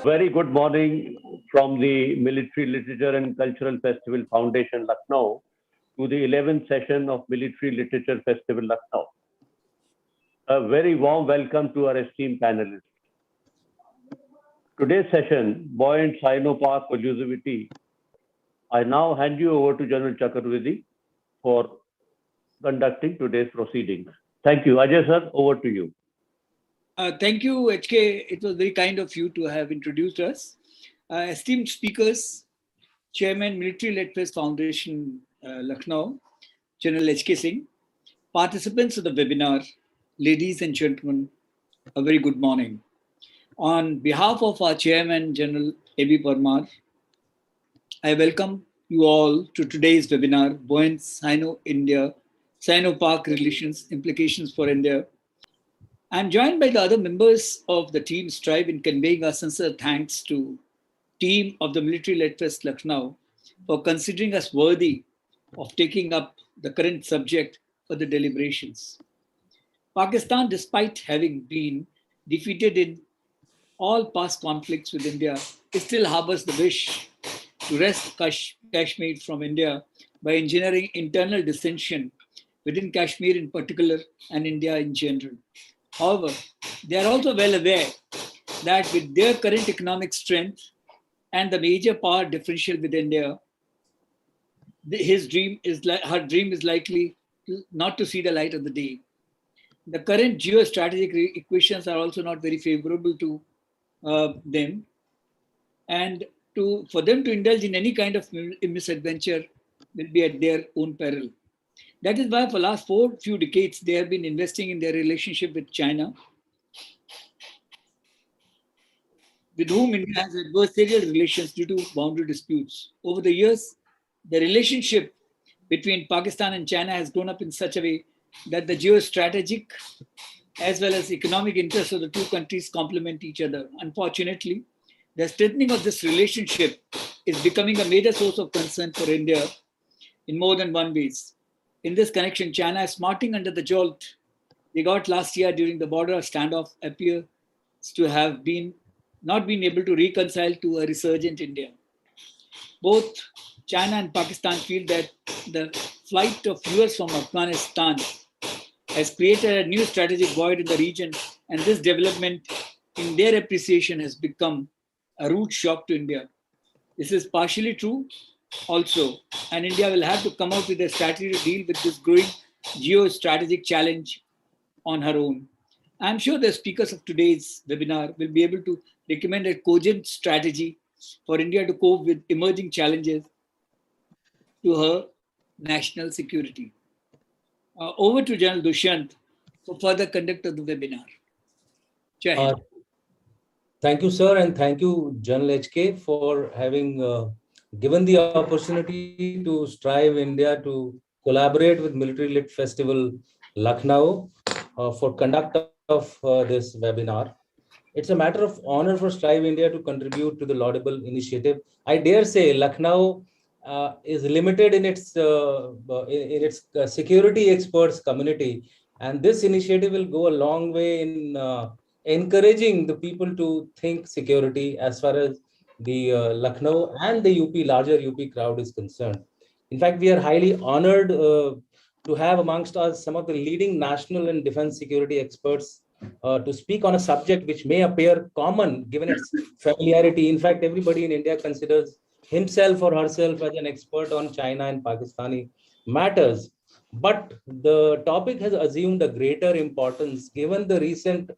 Very good morning from the Military Literature and Cultural Festival Foundation, Lucknow, to the 11th session of Military Literature Festival, Lucknow. A very warm welcome to our esteemed panelists. Today's session, buoyant Sino-Pak collusivity. I now hand you over to General Chakravarti for conducting today's proceedings. Thank you. Ajay sir, over to you. Thank you, HK. It was very kind of you to have introduced us. Esteemed speakers, Chairman, Military Lit Fest Foundation, Lucknow, General HK Singh, participants of the webinar, ladies and gentlemen, a very good morning. On behalf of our Chairman, General A.B. Parmar, I welcome you all to today's webinar, Buoyant Sino-Pak Relations, Implications for India. I'm joined by the other members of the team Strive in conveying our sincere thanks to team of the Military Lit Fest Lucknow for considering us worthy of taking up the current subject for the deliberations. Pakistan, despite having been defeated in all past conflicts with India, it still harbors the wish to wrest Kashmir from India by engineering internal dissension within Kashmir in particular and India in general. However, they are also well aware that with their current economic strength and the major power differential with India, her dream is likely not to see the light of the day. The current geostrategic equations are also not very favorable to them, and for them to indulge in any kind of misadventure will be at their own peril. That is why for the last few decades, they have been investing in their relationship with China, with whom India has adversarial relations due to boundary disputes. Over the years, the relationship between Pakistan and China has grown up in such a way that the geostrategic as well as economic interests of the two countries complement each other. Unfortunately, the strengthening of this relationship is becoming a major source of concern for India in more than one ways. In this connection, China is smarting under the jolt they got last year during the border standoff appears to have not been able to reconcile to a resurgent India. Both China and Pakistan feel that the flight of US from Afghanistan has created a new strategic void in the region, and this development, in their appreciation, has become a rude shock to India. This is partially true also, and India will have to come out with a strategy to deal with this growing geostrategic challenge on her own. I'm sure the speakers of today's webinar will be able to recommend a cogent strategy for India to cope with emerging challenges to her national security. Over to General Dushyant for further conduct of the webinar. Jai. Thank you, sir, and thank you, General HK, for having given the opportunity to Strive India to collaborate with Military Lit Festival Lucknow for conduct of this webinar. It's a matter of honor for Strive India to contribute to the laudable initiative. I dare say Lucknow is limited in its security experts community, and this initiative will go a long way in encouraging the people to think security as far as the Lucknow and the larger UP crowd is concerned. In fact, we are highly honored to have amongst us some of the leading national and defense security experts to speak on a subject which may appear common given its familiarity. In fact, everybody in India considers himself or herself as an expert on China and Pakistani matters. But the topic has assumed a greater importance given the recent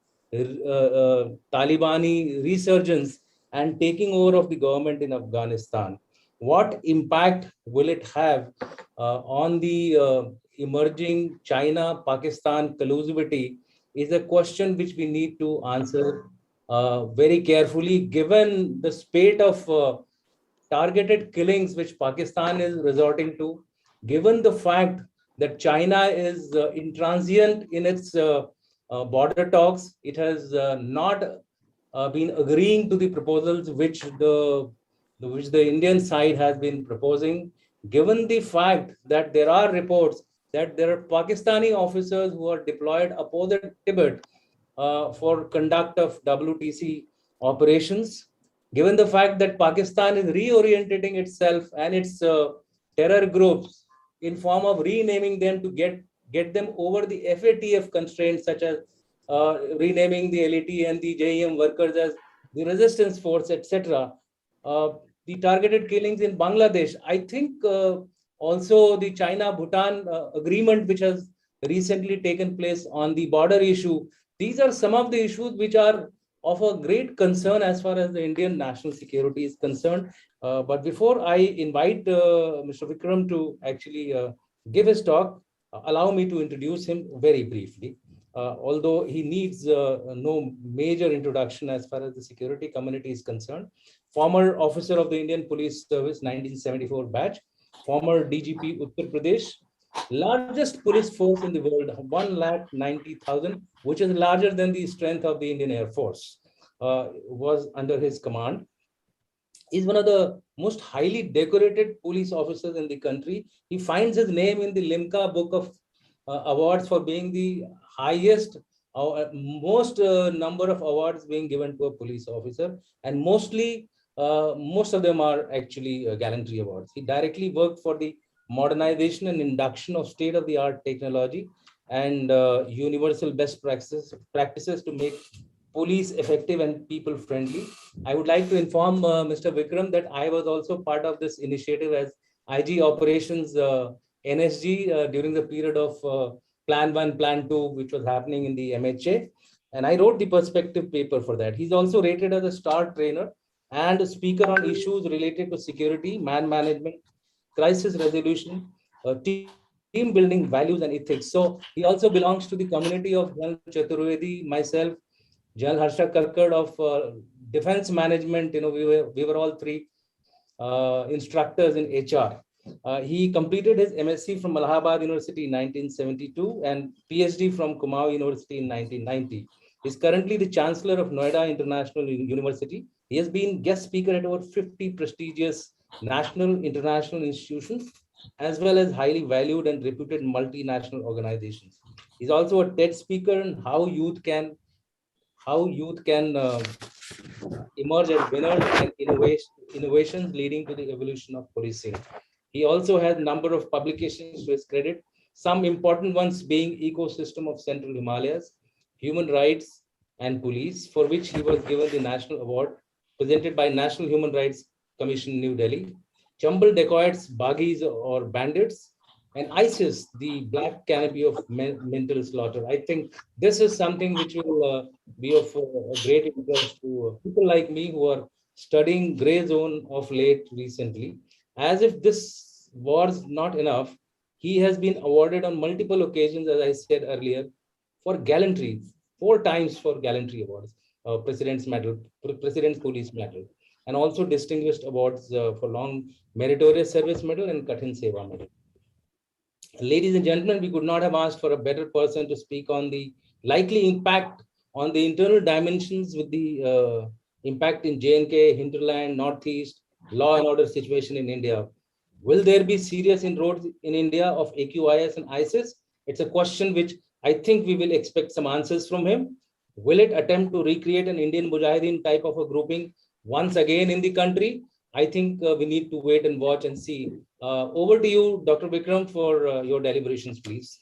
Talibani resurgence and taking over of the government in Afghanistan. What impact will it have on the emerging China-Pakistan collusivity is a question which we need to answer very carefully, given the spate of targeted killings which Pakistan is resorting to, given the fact that China is intransient in its border talks. It has not been agreeing to the proposals which the Indian side has been proposing, given the fact that there are reports that there are Pakistani officers who are deployed opposite Tibet for conduct of WTC operations. given the fact that Pakistan is reorientating itself and its terror groups in form of renaming them to get them over the FATF constraints, such as renaming the LET and the JEM workers as the resistance force, etc. The targeted killings in Bangladesh. I think also the China-Bhutan agreement, which has recently taken place on the border issue. These are some of the issues which are of a great concern as far as the Indian national security is concerned. But before I invite Mr. Vikram to actually give his talk, allow me to introduce him very briefly. Although he needs no major introduction as far as the security community is concerned. Former officer of the Indian Police Service, 1974 batch, former DGP Uttar Pradesh, largest police force in the world, 190,000, which is larger than the strength of the Indian Air Force, was under his command. He's one of the most highly decorated police officers in the country. He finds his name in the Limca Book of Awards for being the highest, most number of awards being given to a police officer, and mostly most of them are actually gallantry awards. He directly worked for the modernization and induction of state-of-the-art technology and universal best practices to make police effective and people friendly. I would like to inform Mr. Vikram that I was also part of this initiative as IG operations NSG during the period of Plan 1, Plan 2, which was happening in the MHA. And I wrote the perspective paper for that. He's also rated as a star trainer and a speaker on issues related to security, man management, crisis resolution, team building, values and ethics. So he also belongs to the community of General Chaturvedi, myself, General Harsha Karkad of defense management. You know, we were all three instructors in HR. He completed his MSc from Allahabad University in 1972 and PhD from Kumaon University in 1990. He's currently the Chancellor of Noida International University. He has been guest speaker at over 50 prestigious national, international institutions, as well as highly valued and reputed multinational organizations. He's also a TED speaker on how youth can emerge as winners and innovations leading to the evolution of policing. He also has a number of publications to his credit, some important ones being Ecosystem of Central Himalayas, Human Rights and Police, for which he was given the National Award presented by National Human Rights Commission, New Delhi, Chambal Dacoits, Baghis or Bandits, and ISIS, the Black Canopy of Mental Slaughter. I think this is something which will be of great interest to people like me who are studying Grey Zone of late recently. As if this was not enough, he has been awarded on multiple occasions, as I said earlier, for gallantry, 4 times for gallantry awards, President's Medal, President's Police Medal, and also distinguished awards for long meritorious service medal and Kathin Seva medal. Ladies and gentlemen, we could not have asked for a better person to speak on the likely impact on the internal dimensions with the impact in J&K, hinterland, Northeast, law and order situation in India. Will there be serious inroads in India of AQIS and ISIS? It's a question which I think we will expect some answers from him. Will it attempt to recreate an Indian Mujahideen type of a grouping once again in the country? I think we need to wait and watch and see. Over to you, Dr. Vikram, for your deliberations, please.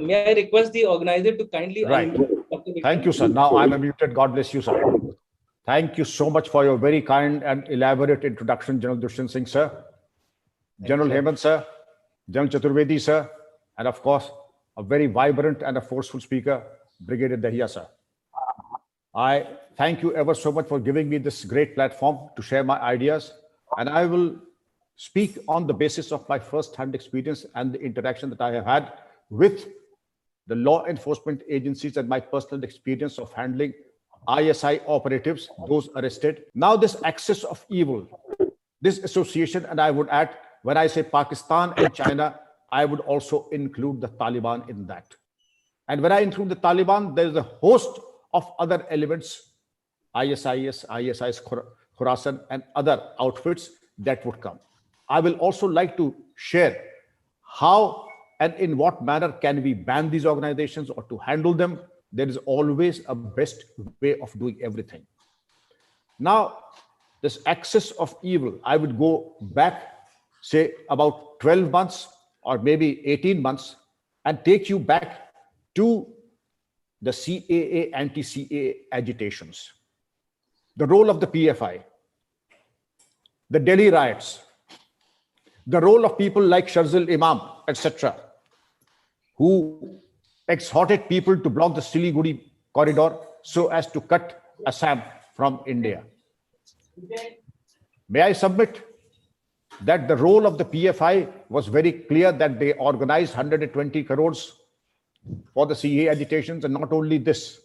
May I request the organizer to kindly... Right. Thank you, sir. Now I'm unmuted. God bless you, sir. Thank you so much for your very kind and elaborate introduction, General Dushyan Singh, sir. General Hemant, sir. General Chaturvedi, sir. And of course, a very vibrant and a forceful speaker, Brigadier Dahiya, sir. I thank you ever so much for giving me this great platform to share my ideas. And I will speak on the basis of my first-hand experience and the interaction that I have had with the law enforcement agencies and my personal experience of handling ISI operatives, those arrested. Now this axis of evil, this association, and I would add, when I say Pakistan and China, I would also include the Taliban in that. And when I include the Taliban, there is a host of other elements, ISIS, Khorasan, and other outfits that would come. I will also like to share how and in what manner can we ban these organizations or to handle them. There is always a best way of doing everything. Now, this axis of evil, I would go back, say, about 12 months or maybe 18 months and take you back to the CAA, anti-CAA agitations, the role of the PFI, the Delhi riots, the role of people like Sharzil Imam, etc., who exhorted people to block the Siliguri corridor so as to cut Assam from India. May I submit that the role of the PFI was very clear, that they organized 120 crores for the CAA agitations, and not only this,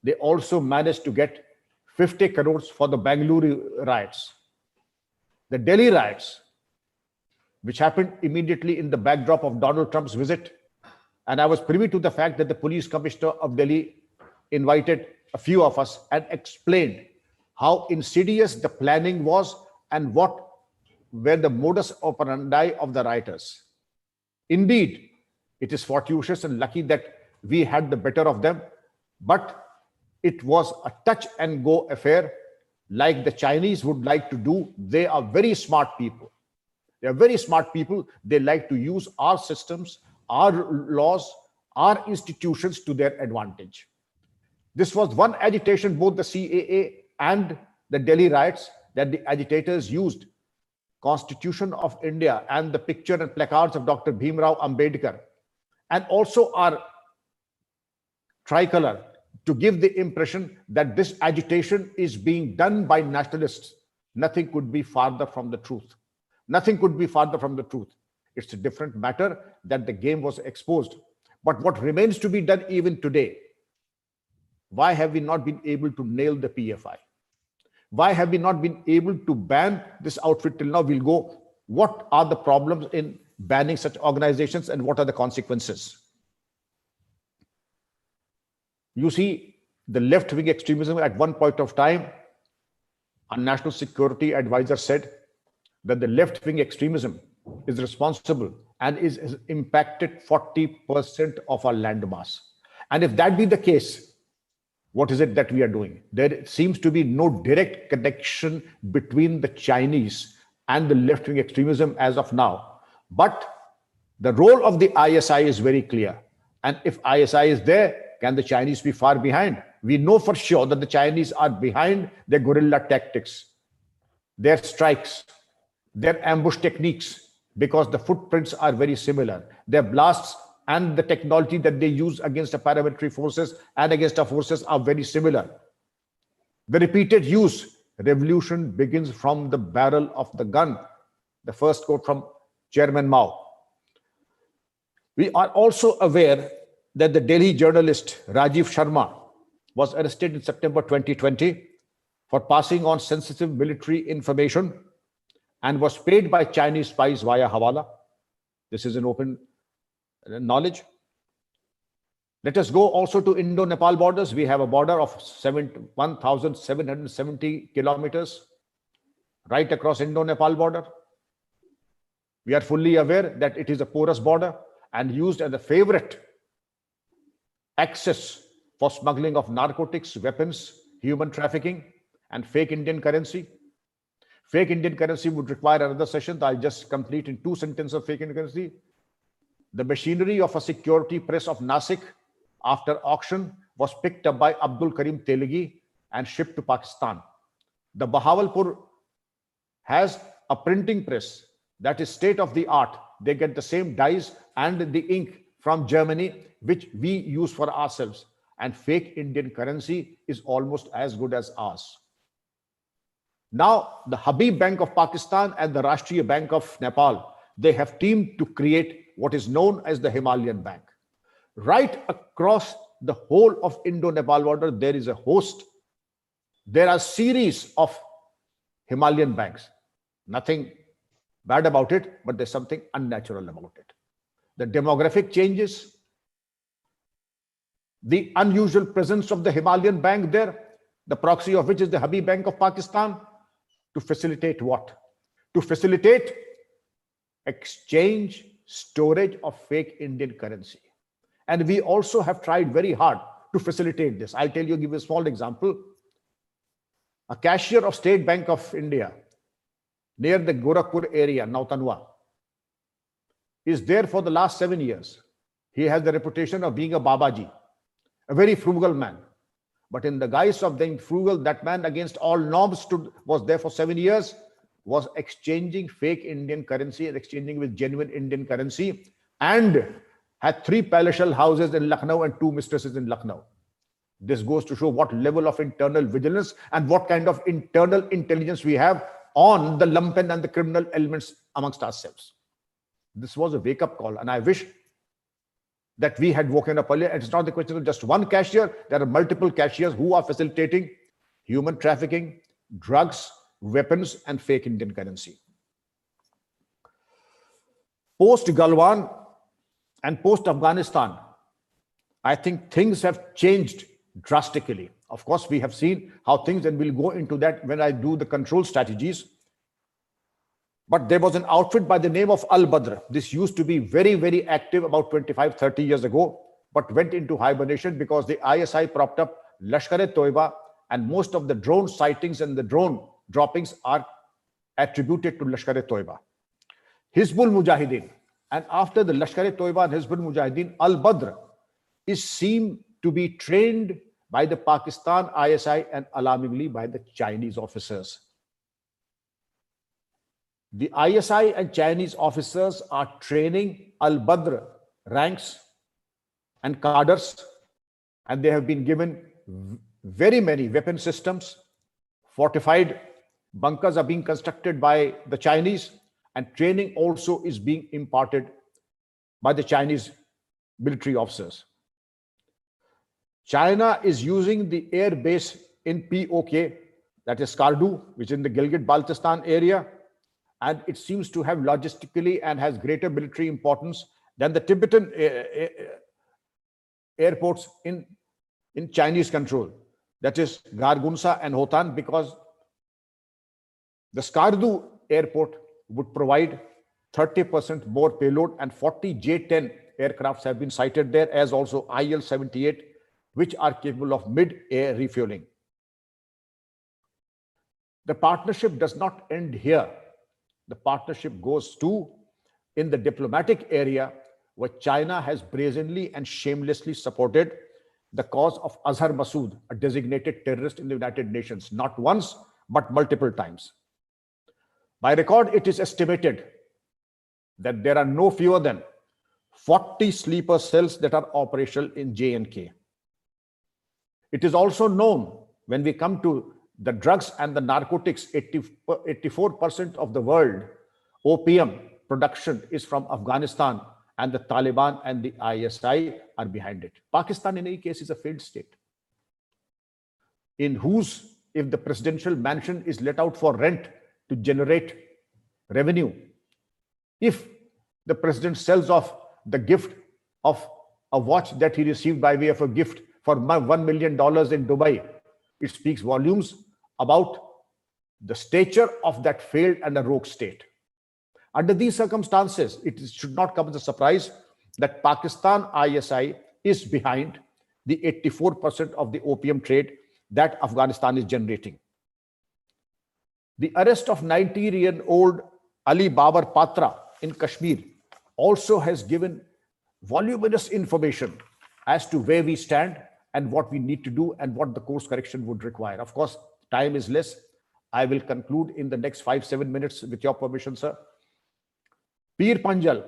they also managed to get 50 crores for the Bangalore riots. The Delhi riots, which happened immediately in the backdrop of Donald Trump's visit, and I was privy to the fact that the police commissioner of Delhi invited a few of us and explained how insidious the planning was and what were the modus operandi of the rioters. Indeed, it is fortuitous and lucky that we had the better of them, but it was a touch and go affair like the Chinese would like to do. They are very smart people. They are very smart people. They like to use our systems, our laws, our institutions to their advantage. This was one agitation, both the CAA and the Delhi riots, that the agitators used Constitution of India and the picture and placards of Dr. Bhimrao Ambedkar, and also our tricolor, to give the impression that this agitation is being done by nationalists. Nothing could be farther from the truth. Nothing could be farther from the truth. It's a different matter that the game was exposed. But what remains to be done even today? Why have we not been able to nail the PFI? Why have we not been able to ban this outfit till now? We'll go, what are the problems in banning such organizations and what are the consequences? You see, the left-wing extremism, at one point of time, a national security advisor said that the left-wing extremism is responsible and is impacted 40% of our landmass. And if that be the case, what is it that we are doing? There seems to be no direct connection between the Chinese and the left-wing extremism as of now. But the role of the ISI is very clear. And if ISI is there, can the Chinese be far behind? We know for sure that the Chinese are behind their guerrilla tactics, their strikes, their ambush techniques, because the footprints are very similar. Their blasts and the technology that they use against the paramilitary forces and against our forces are very similar. The repeated use, revolution begins from the barrel of the gun. The first quote from Chairman Mao. We are also aware that the Delhi journalist Rajiv Sharma was arrested in September 2020 for passing on sensitive military information and was paid by Chinese spies via Hawala. This is an open knowledge. Let us go also to Indo-Nepal borders. We have a border of 1,770 kilometers right across Indo-Nepal border. We are fully aware that it is a porous border and used as a favorite access for smuggling of narcotics, weapons, human trafficking, and fake Indian currency. Fake Indian currency would require another session. I'll just complete in 2 sentences of fake Indian currency. The machinery of a security press of Nasik after auction was picked up by Abdul Karim Telegi and shipped to Pakistan. The Bahawalpur has a printing press that is state of the art. They get the same dyes and the ink from Germany, which we use for ourselves. And fake Indian currency is almost as good as ours. Now, the Habib Bank of Pakistan and the Rashtriya Bank of Nepal, they have teamed to create what is known as the Himalayan Bank. Right across the whole of Indo-Nepal border, there is a host. There are series of Himalayan banks. Nothing bad about it, but there's something unnatural about it. The demographic changes, the unusual presence of the Himalayan Bank there, the proxy of which is the Habib Bank of Pakistan, to facilitate what? To facilitate exchange, storage of fake Indian currency. And we also have tried very hard to facilitate this. I'll tell you, give you a small example. A cashier of State Bank of India near the Gorakhpur area, Nautanwa, is there for the last 7 years. He has the reputation of being a Babaji, a very frugal man. But in the guise of being frugal, that man against all norms was there for 7 years, was exchanging fake Indian currency and exchanging with genuine Indian currency, and had 3 palatial houses in Lucknow and 2 mistresses in Lucknow. This goes to show what level of internal vigilance and what kind of internal intelligence we have on the lumpen and the criminal elements amongst ourselves. This was a wake-up call, and I wish that we had woken up earlier. It's not the question of just one cashier. There are multiple cashiers who are facilitating human trafficking, drugs, weapons, and fake Indian currency. Post-Galwan and post-Afghanistan, I think things have changed drastically. Of course, we have seen how things, and we'll go into that when I do the control strategies. But there was an outfit by the name of Al-Badr. This used to be very, very active about 25, 30 years ago, but went into hibernation because the ISI propped up Lashkar-e-Toiba, and most of the drone sightings and the drone droppings are attributed to Lashkar-e-Toiba. Hizbul Mujahideen, and after the Lashkar-e-Toiba and Hizbul Mujahideen, Al-Badr is seen to be trained by the Pakistan ISI and alarmingly by the Chinese officers. The ISI and Chinese officers are training Al-Badr ranks and cadres, and they have been given very many weapon systems. Fortified bunkers are being constructed by the Chinese, and training also is being imparted by the Chinese military officers. China is using the air base in POK, that is Skardu, which is in the Gilgit-Baltistan area, and it seems to have logistically and has greater military importance than the Tibetan airports in Chinese control, that is Gargunsa and Hotan, because the Skardu airport would provide 30% more payload, and 40 J-10 aircrafts have been sighted there, as also IL-78, which are capable of mid-air refueling. The partnership does not end here. The partnership goes to in the diplomatic area, where China has brazenly and shamelessly supported the cause of Azhar Masood, a designated terrorist in the United Nations, not once, but multiple times. By record, it is estimated that there are no fewer than 40 sleeper cells that are operational in J&K. It is also known, when we come to the drugs and the narcotics, 84% of the world opium production is from Afghanistan, and the Taliban and the ISI are behind it. Pakistan, in any case, is a failed state, in whose, if the presidential mansion is let out for rent to generate revenue, if the president sells off the gift of a watch that he received by way of a gift for $1 million in Dubai, it speaks volumes about the stature of that failed and a rogue state. Under these circumstances, it should not come as a surprise that Pakistan ISI is behind the 84% of the opium trade that Afghanistan is generating. The arrest of 19-year-old Ali Babar Patra in Kashmir also has given voluminous information as to where we stand and what we need to do and what the course correction would require. Of course, time is less. I will conclude in the next 5-7 minutes with your permission, sir. Pir Panjal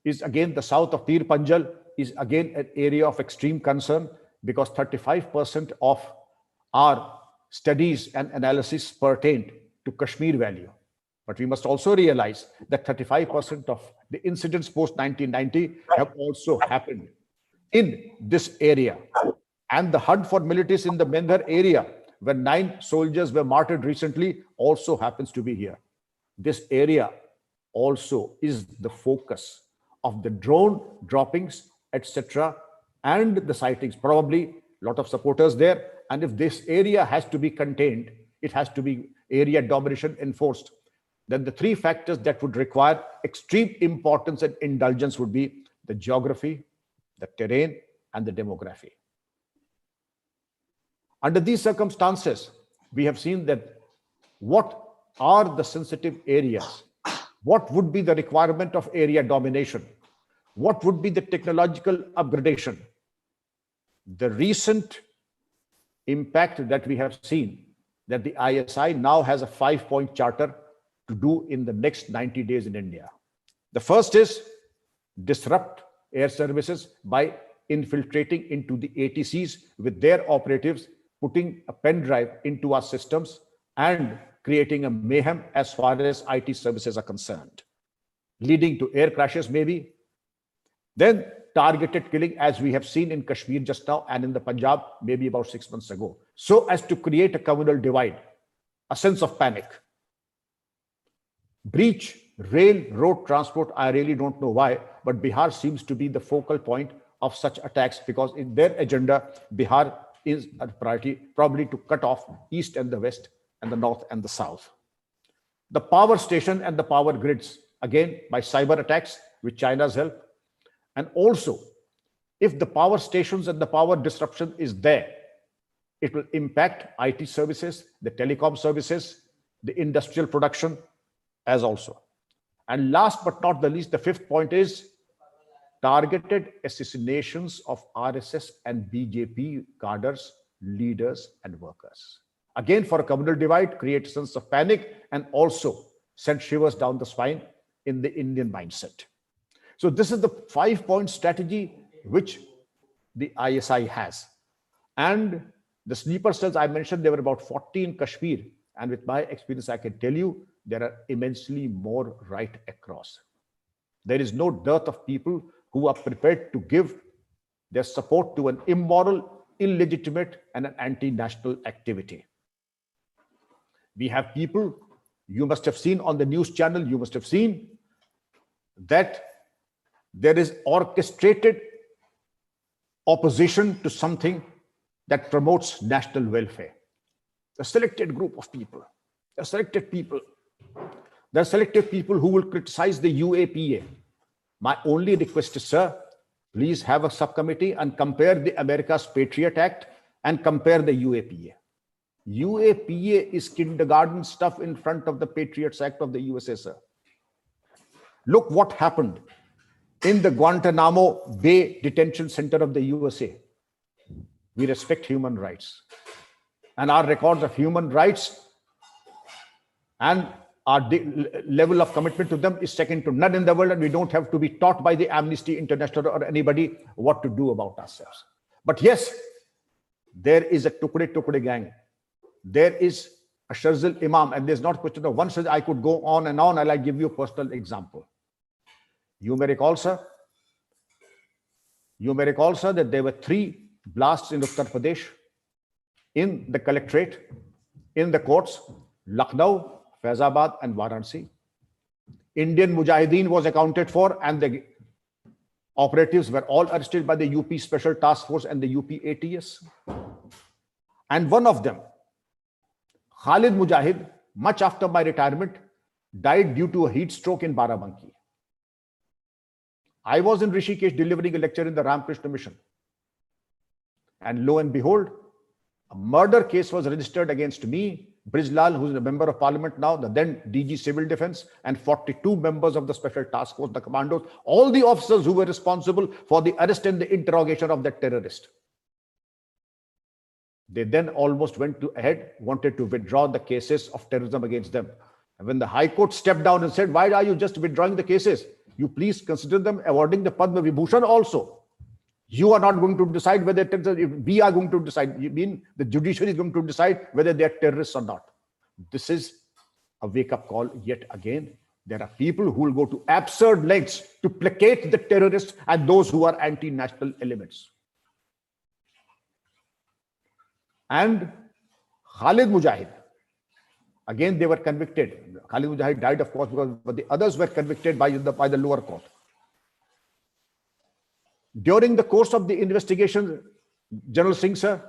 is again, the south of Pir Panjal is again an area of extreme concern, because 35% of our studies and analysis pertained to Kashmir Valley. But we must also realize that 35% of the incidents post 1990 have also happened in this area. And the hunt for militias in the Mendhar area, where 9 soldiers were martyred recently, also happens to be here. This area also is the focus of the drone droppings, etc., and the sightings. Probably a lot of supporters there. And if this area has to be contained, it has to be area domination enforced. then the three factors that would require extreme importance and indulgence would be the geography, the terrain, and the demography. Under these circumstances, we have seen that what are the sensitive areas? What would be the requirement of area domination? What would be the technological upgradation? The recent impact that we have seen, that the ISI now has a 5-point charter to do in the next 90 days in India. The first is disrupt air services by infiltrating into the ATCs with their operatives, putting a pen drive into our systems and creating a mayhem as far as IT services are concerned, leading to air crashes maybe. Then targeted killing, as we have seen in Kashmir just now and in the Punjab maybe about 6 months ago, so as to create a communal divide, a sense of panic. Breach rail road transport, I really don't know why, but Bihar seems to be the focal point of such attacks, because in their agenda, Bihar is a priority, probably to cut off east and the west and the north and the south. The power station and the power grids, again by cyber attacks with China's help. And also, if the power stations and the power disruption is there, it will impact IT services, the telecom services, the industrial production as also. And last but not the least, the fifth point is targeted assassinations of RSS and BJP cadres, leaders, and workers. Again, for a communal divide, create a sense of panic and also send shivers down the spine in the Indian mindset. So this is the 5-point strategy which the ISI has. And the sleeper cells I mentioned, there were about 40 in Kashmir. And with my experience, I can tell you, there are immensely more right across. There is no dearth of people who are prepared to give their support to an immoral, illegitimate, and an anti-national activity. We have people, you must have seen on the news channel, you must have seen that there is orchestrated opposition to something that promotes national welfare. A selected group of people, a selected people. There are selected people who will criticize the UAPA. My only request is, sir, please have a subcommittee and compare the America's Patriot Act and compare the UAPA. UAPA is kindergarten stuff in front of the Patriots Act of the USA, sir. Look what happened in the Guantanamo Bay Detention Center of the USA. We respect human rights. And our records of human rights and our level of commitment to them is second to none in the world, and we don't have to be taught by the Amnesty International or anybody what to do about ourselves. But yes, there is a Tukde gang. There is a Sharzil Imam, and there's not a question of one. I could go on, and I'll give you a personal example. You may recall, sir, that there were 3 blasts in Uttar Pradesh, in the collectorate, in the courts, Lucknow, Faizabad, and Varanasi. Indian Mujahideen was accounted for, and the operatives were all arrested by the UP Special Task Force and the UP ATS. And one of them, Khalid Mujahid, much after my retirement, died due to a heat stroke in Barabanki. I was in Rishikesh delivering a lecture in the Ramakrishna Mission. And lo and behold, a murder case was registered against me, Brijlal, who's a member of parliament now, the then DG Civil Defense, and 42 members of the Special Task Force, the commandos, all the officers who were responsible for the arrest and the interrogation of that terrorist. They then almost went ahead, wanted to withdraw the cases of terrorism against them. And when the High Court stepped down and said, why are you just withdrawing the cases? You please consider them awarding the Padma Vibhushan also. You are not going to decide whether we are going to decide. You mean the judiciary is going to decide whether they are terrorists or not. This is a wake-up call yet again. There are people who will go to absurd lengths to placate the terrorists and those who are anti-national elements. And Khalid Mujahid, again, they were convicted. Khalid Mujahid died, of course, but the others were convicted by the lower court. During the course of the investigation, General Singh, sir,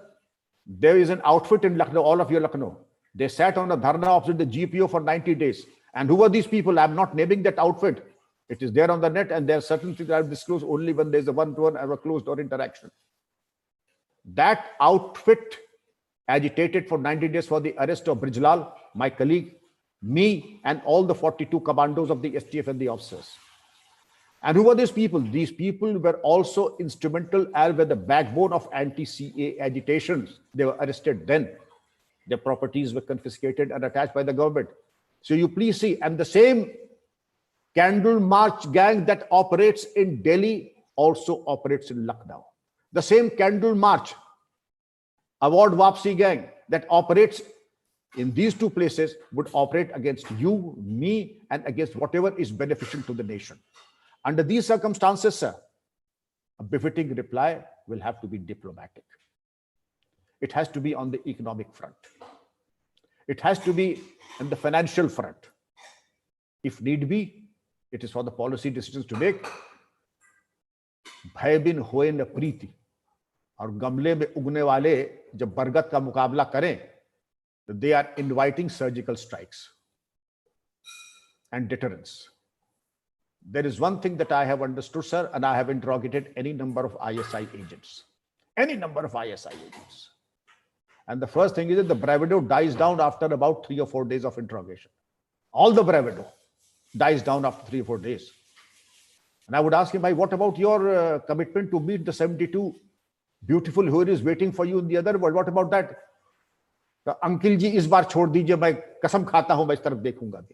there is an outfit in Lucknow, all of you Lucknow. They sat on a dharna opposite the GPO for 90 days. And who are these people? I'm not naming that outfit. It is there on the net, and there are certain things that I've disclosed only when there's a one-to-one or a closed door interaction. That outfit agitated for 90 days for the arrest of Brijlal, my colleague, me, and all the 42 commandos of the STF and the officers. And who were these people? These people were also instrumental and were the backbone of anti-CA agitations. They were arrested then. Their properties were confiscated and attached by the government. So you please see, and the same Candle March gang that operates in Delhi also operates in Lucknow. The same Candle March Award Wapsi gang that operates in these two places would operate against you, me, and against whatever is beneficial to the nation. Under these circumstances, sir, a befitting reply will have to be diplomatic. It has to be on the economic front. It has to be on the financial front. If need be, it is for the policy decisions to make. भय बिन होए न प्रीति, और गमले में उगने वाले जब बरगद का मुकाबला करें, they are inviting surgical strikes and deterrence. There is one thing that I have understood, sir, and I have interrogated any number of ISI agents. Any number of ISI agents. And the first thing is that the bravado dies down after about 3 or 4 days of interrogation. All the bravado dies down after 3 or 4 days. And I would ask him, what about your commitment to meet the 72 beautiful houris waiting for you in the other world? What about that? Uncle ji, is baar chhod dijiye, main kasam khata hu, main is taraf dekhunga.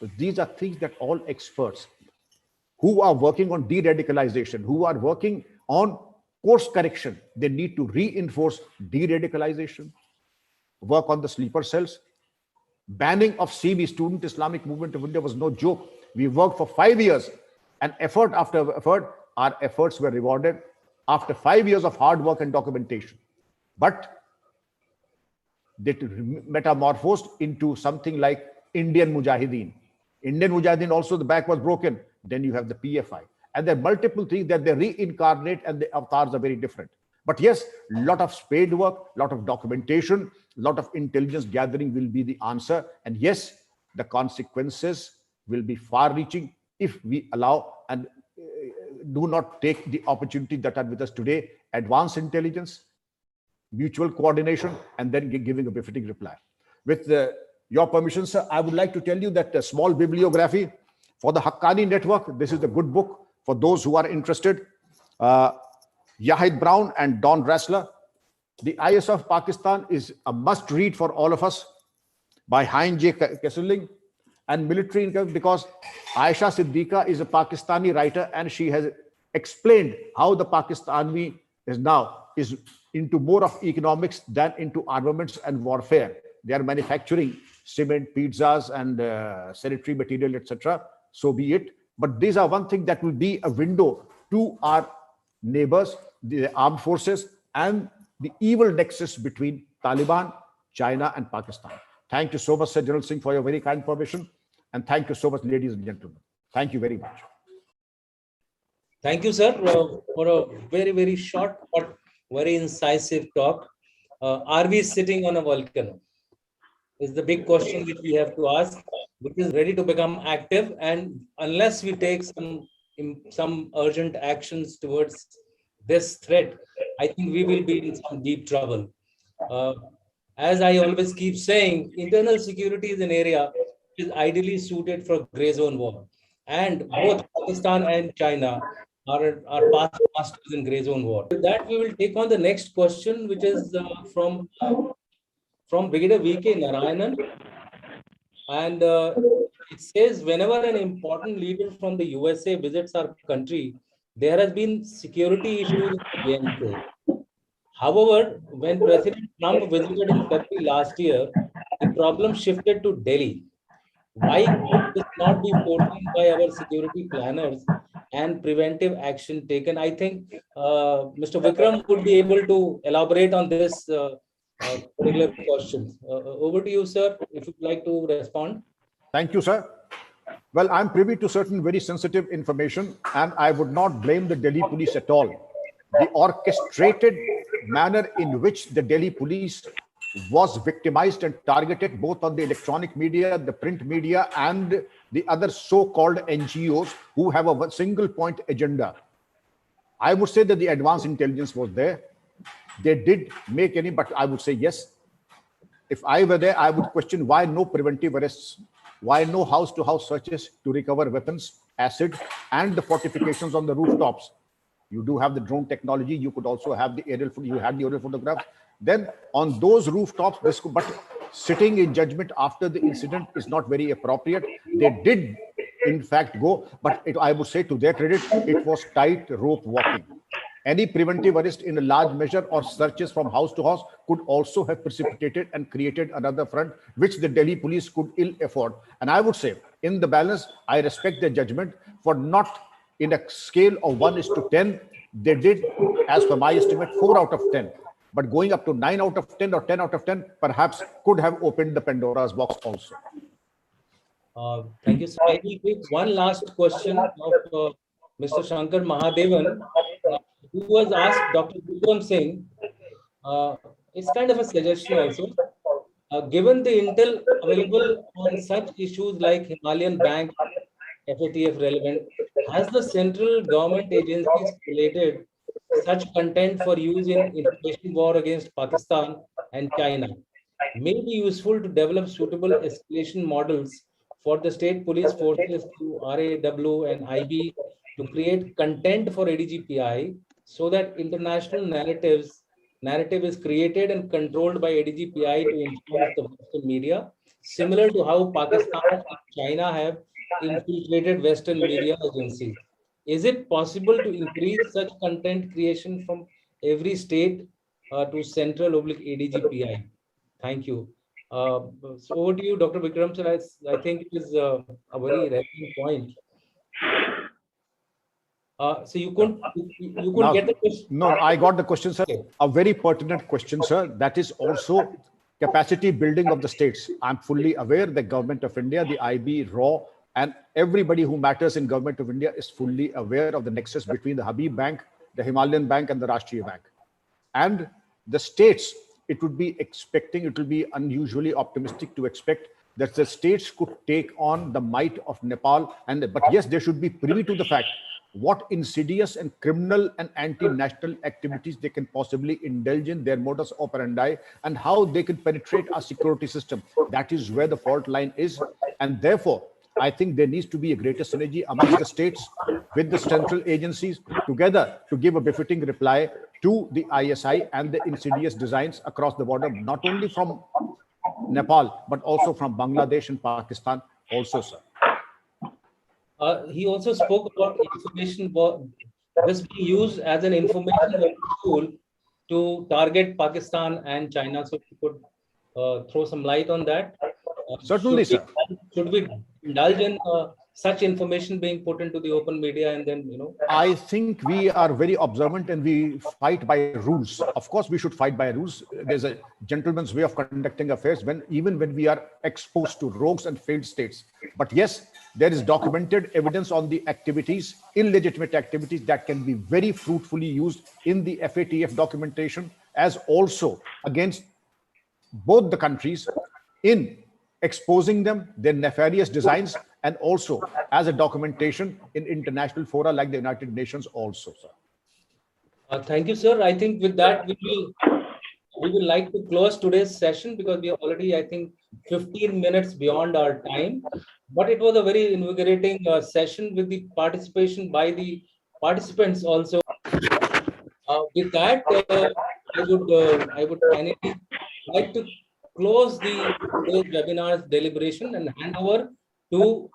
So these are things that all experts who are working on de-radicalization, who are working on course correction, they need to reinforce de-radicalization, work on the sleeper cells. Banning of CB, Student Islamic Movement of India, was no joke. We worked for 5 years, and effort after effort, our efforts were rewarded after 5 years of hard work and documentation. But they metamorphosed into something like Indian Mujahideen. Indian Mujahideen also, the back was broken. Then you have the PFI. And there are multiple things that they reincarnate, and the avatars are very different. But yes, a lot of spade work, a lot of documentation, a lot of intelligence gathering will be the answer. And yes, the consequences will be far-reaching if we allow and do not take the opportunity that are with us today, advanced intelligence, mutual coordination, and then giving a befitting reply. With your permission, sir, I would like to tell you that a small bibliography for the Haqqani Network. This is a good book for those who are interested. Yahid Brown and Don Rassler. The IS of Pakistan is a must read for all of us, by Hein J. Kesselring. And military income, because Aisha Siddiqa is a Pakistani writer, and she has explained how the Pakistani is now into more of economics than into armaments and warfare. They are manufacturing cement, pizzas, and sanitary material, etc. So be it. But these are one thing that will be a window to our neighbors, the armed forces, and the evil nexus between Taliban, China, and Pakistan. Thank you so much, Sir General Singh, for your very kind permission. And thank you so much, ladies and gentlemen. Thank you very much. Thank you, sir, for a very, very short but very incisive talk. Are we sitting on a volcano? Is the big question which we have to ask, which is ready to become active. And unless we take some urgent actions towards this threat, I think we will be in some deep trouble. As I always keep saying, internal security is an area which is ideally suited for gray zone war. And both Pakistan and China are past masters in gray zone war. With that, we will take on the next question, which is from Brigadier V.K. Narayanan. And it says, whenever an important leader from the USA visits our country, there has been security issues in the JNK. However, when President Trump visited in February last year, the problem shifted to Delhi. Why could this not be foreseen by our security planners and preventive action taken? I think Mr. Vikram would be able to elaborate on this particular question. Over to you, sir, if you'd like to respond. Thank you, sir. Well, I'm privy to certain very sensitive information, and I would not blame the Delhi police at all. The orchestrated manner in which the Delhi police was victimized and targeted both on the electronic media, the print media, and the other so-called NGOs who have a single point agenda. I would say that the advanced intelligence was there. They did make any, but I would say yes. If I were there, I would question why no preventive arrests, why no house-to-house searches to recover weapons, acid, and the fortifications on the rooftops. You do have the drone technology. You could also have the aerial. You had the aerial photographs. Then on those rooftops, but sitting in judgment after the incident is not very appropriate. They did, in fact, go, but I would say to their credit, it was tight rope walking. Any preventive arrest in a large measure or searches from house to house could also have precipitated and created another front, which the Delhi police could ill afford. And I would say, in the balance, I respect their judgment for not in a scale of 1:10. They did, as per my estimate, 4 out of 10. But going up to 9 out of 10 or 10 out of 10, perhaps could have opened the Pandora's box also. Thank you, sir. I will take one last question of Mr. Shankar Mahadevan, who was asked Dr. Vikram Singh. It's kind of a suggestion also. Given the intel available on such issues like Himalayan Bank, FATF relevant, has the central government agencies collated such content for use in information war against Pakistan and China? May be useful to develop suitable escalation models for the state police forces through RAW and IB to create content for ADGPI so that international narrative is created and controlled by ADGPI to influence the Western media, similar to how Pakistan and China have infiltrated Western media agencies. Is it possible to increase such content creation from every state to central ADGPI? Thank you. So over to you, Dr. Vikram sir. I think it is a very relevant point. So you could get the question. No, I got the question, sir. Okay. A very pertinent question, sir. That is also capacity building of the states. I'm fully aware the government of India, the IB, RAW, and everybody who matters in government of India is fully aware of the nexus between the Habib Bank, the Himalayan Bank, and the Rashtriya Bank. And the states, it would be unusually optimistic to expect that the states could take on the might of Nepal. But yes, they should be privy to the fact what insidious and criminal and anti-national activities they can possibly indulge in, their modus operandi, and how they can penetrate our security system. That is where the fault line is. And therefore, I think there needs to be a greater synergy amongst the states with the central agencies together to give a befitting reply to the ISI and the insidious designs across the border, not only from Nepal, but also from Bangladesh and Pakistan also, sir. He also spoke about information, this being used as an information tool to target Pakistan and China. So if you could throw some light on that. Certainly, sir. Should we indulge in such information being put into the open media and then, I think we are very observant and we fight by rules. Of course, we should fight by rules. There's a gentleman's way of conducting affairs even when we are exposed to rogues and failed states. But yes, there is documented evidence on the activities, illegitimate activities that can be very fruitfully used in the FATF documentation, as also against both the countries in exposing them, their nefarious designs, and also as a documentation in international fora like the United Nations also, sir. Thank you, sir. I think with that, we will like to close today's session because we are already, I think, 15 minutes beyond our time. But it was a very invigorating session with the participation by the participants also. With that, I would finally like to close today's webinar's deliberation and hand over to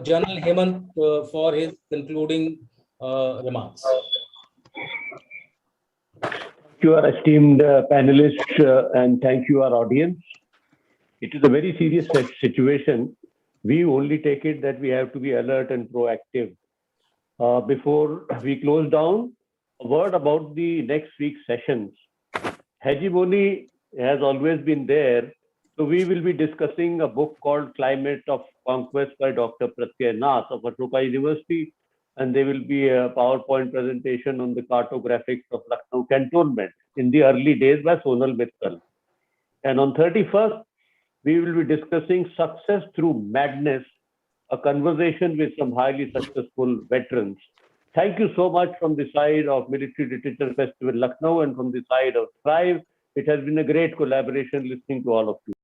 General Hemant for his concluding remarks. Thank you, our esteemed panelists, and thank you, our audience. It is a very serious situation. We only take it that we have to be alert and proactive. Before we close down, a word about the next week's sessions. Hegemony has always been there. So we will be discussing a book called Climate of Conquest by Dr. Pratyay Nath of Ashoka University. And there will be a PowerPoint presentation on the cartographics of Lucknow cantonment in the early days by Sonal Mittal. And on 31st, we will be discussing Success Through Madness, a conversation with some highly successful veterans. Thank you so much from the side of Military Literature Festival Lucknow and from the side of Thrive. It has been a great collaboration listening to all of you.